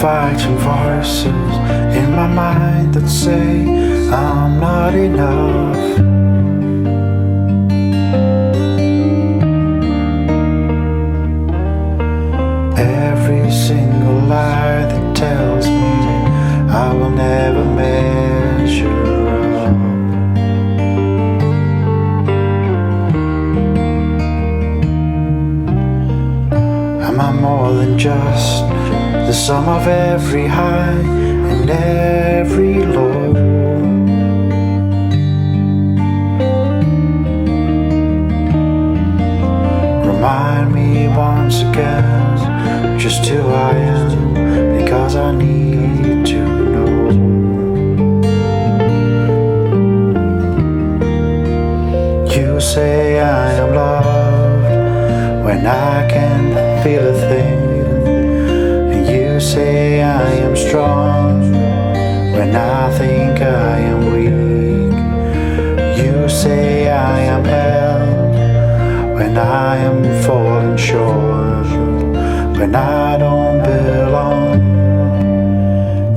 fighting voices in my mind that say I'm not enough. Every single lie that tells me I will never measure up. Am I more than just the sum of every high and every low? Remind me once again just who I am, because I need to know. You say I am loved when I can't feel a thing. You say I am strong when I think I am weak. You say I am held when I am falling short, when I don't belong.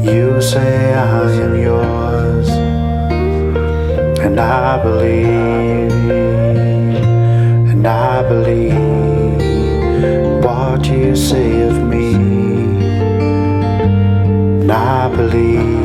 You say I am yours, and I believe what you say of me. And I believe.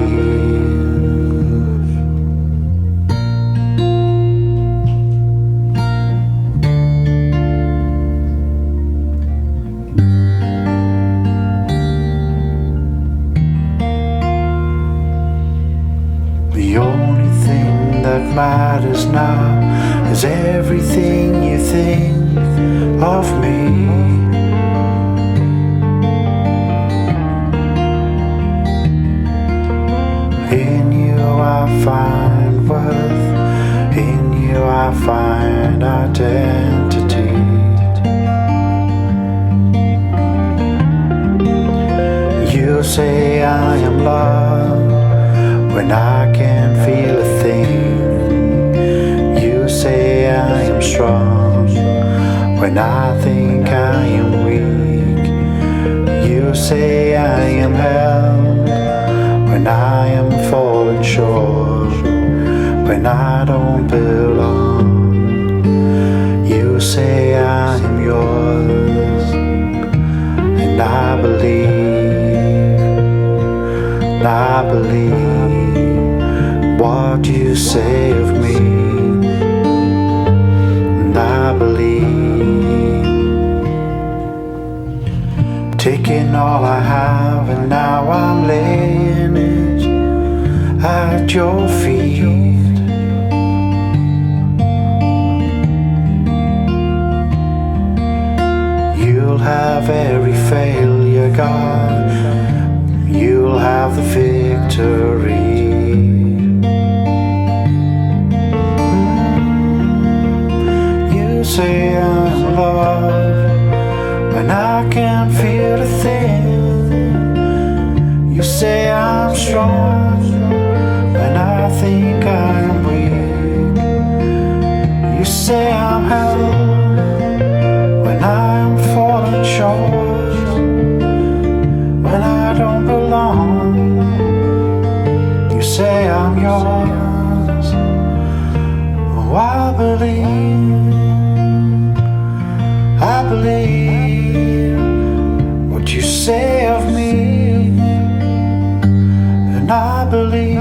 The only thing that matters now is everything you think of me. In you I find worth, in you I find identity. You say I am loved when I can't feel a thing. You say I am strong when I think I am weak. You say I am held when I am falling short, when I don't belong. You say I am yours, and I believe what you say of me, and I believe. Taking all I have and now I'm laying it at your feet. You'll have every failure, God. You'll have the victory. You say I'm loved when I can't feel a thing. You say I'm strong when I think I'm weak. You say I'm held when I'm falling short, when I don't belong. You say I'm yours. Oh, I believe what you say of me, and I believe,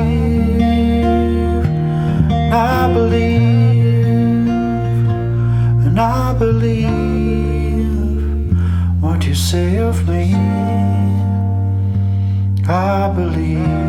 and I believe what you say of me. I believe.